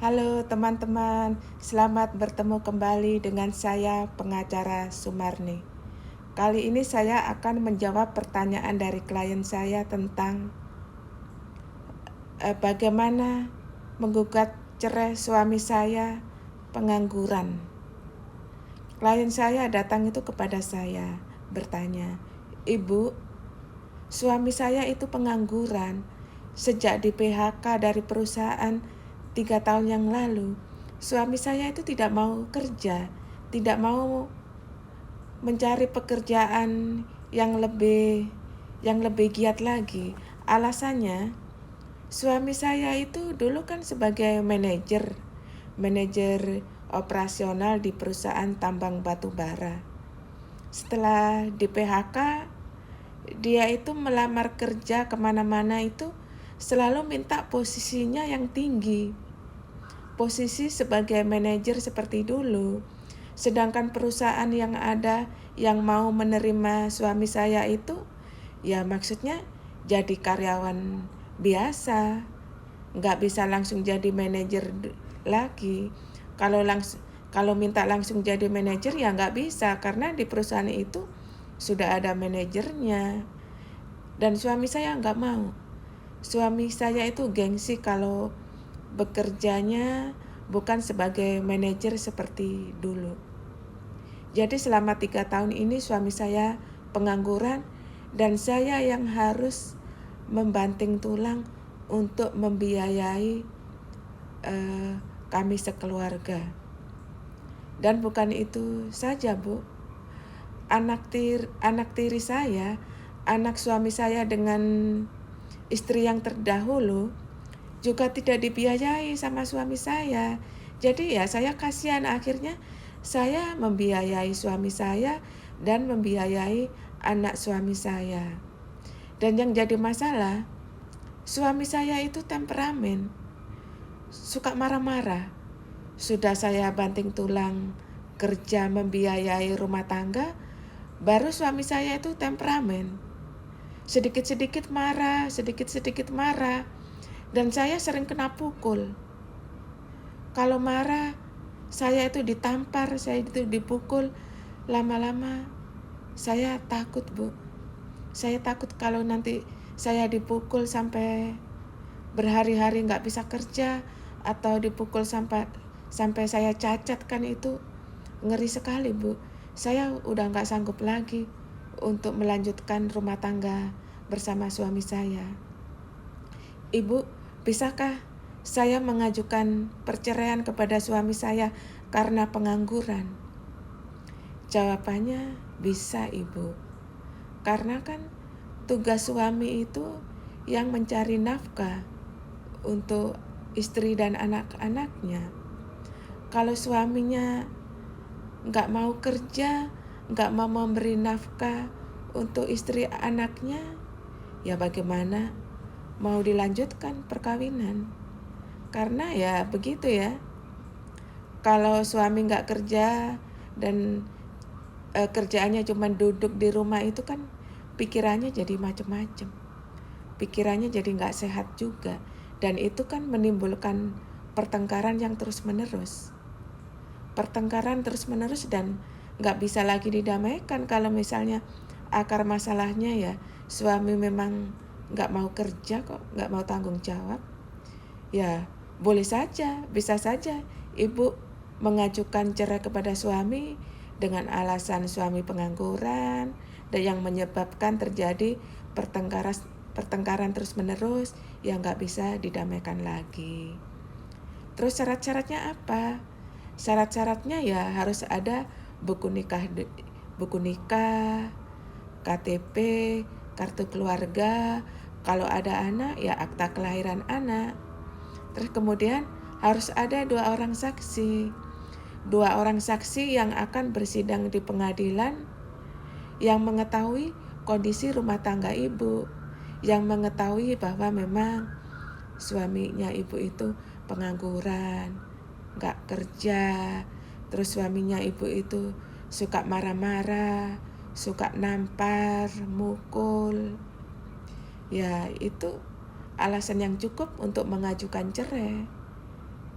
Halo teman-teman, selamat bertemu kembali dengan saya pengacara Sumarni. Kali ini saya akan menjawab pertanyaan dari klien saya tentang bagaimana menggugat cerai suami saya pengangguran. Klien saya datang itu kepada saya bertanya, "Ibu, suami saya itu pengangguran sejak di PHK dari perusahaan 3 tahun yang lalu. Suami saya itu tidak mau kerja, tidak mau mencari pekerjaan yang lebih giat lagi. Alasannya, suami saya itu dulu kan sebagai manajer operasional di perusahaan tambang batu bara. Setelah di PHK, dia itu melamar kerja kemana-mana itu selalu minta posisinya yang tinggi. Posisi sebagai manajer seperti dulu. Sedangkan perusahaan yang ada yang mau menerima suami saya itu, ya maksudnya jadi karyawan biasa. Nggak bisa langsung jadi manajer lagi. Kalau minta langsung jadi manajer ya nggak bisa, karena di perusahaan itu sudah ada manajernya. Dan suami saya nggak mau. Suami saya itu gengsi kalau bekerjanya bukan sebagai manajer seperti dulu. Jadi selama 3 tahun ini suami saya pengangguran dan saya yang harus membanting tulang untuk membiayai kami sekeluarga. Dan bukan itu saja, Bu. Anak tiri saya, anak suami saya dengan istri yang terdahulu juga tidak dibiayai sama suami saya. Jadi ya saya kasihan, akhirnya saya membiayai suami saya dan membiayai anak suami saya. Dan yang jadi masalah, suami saya itu temperamen, suka marah-marah. Sudah saya banting tulang kerja membiayai rumah tangga, baru suami saya itu temperamen. Sedikit-sedikit marah. Dan saya sering kena pukul. Kalau marah, saya itu ditampar, saya itu dipukul. Lama-lama saya takut, Bu. Saya takut kalau nanti saya dipukul sampai berhari-hari nggak bisa kerja, atau dipukul sampai saya cacat, kan itu ngeri sekali, Bu. Saya udah nggak sanggup lagi untuk melanjutkan rumah tangga bersama suami saya. Ibu, bisakah saya mengajukan perceraian kepada suami saya karena pengangguran? Jawabannya bisa, Ibu. Karena kan tugas suami itu yang mencari nafkah untuk istri dan anak-anaknya. Kalau suaminya nggak mau kerja, nggak mau memberi nafkah untuk istri anaknya, ya bagaimana mau dilanjutkan perkawinan? Karena ya begitu ya, kalau suami nggak kerja dan kerjaannya cuma duduk di rumah, itu kan pikirannya jadi macam-macam. Pikirannya jadi nggak sehat juga. Dan itu kan menimbulkan pertengkaran yang terus-menerus. Pertengkaran terus-menerus dan nggak bisa lagi didamaikan kalau misalnya akar masalahnya ya suami memang nggak mau kerja kok, nggak mau tanggung jawab. Ya boleh saja, bisa saja ibu mengajukan cerai kepada suami dengan alasan suami pengangguran dan yang menyebabkan terjadi pertengkaran terus-menerus yang nggak bisa didamaikan lagi. Terus syarat-syaratnya apa? Syarat-syaratnya ya harus ada buku nikah, KTP, kartu keluarga, kalau ada anak ya akta kelahiran anak. Terus kemudian harus ada 2 orang saksi. 2 orang saksi yang akan bersidang di pengadilan, yang mengetahui kondisi rumah tangga ibu, yang mengetahui bahwa memang suaminya ibu itu pengangguran, nggak kerja, terus suaminya ibu itu suka marah-marah, suka nampar, mukul. Ya itu alasan yang cukup untuk mengajukan cerai.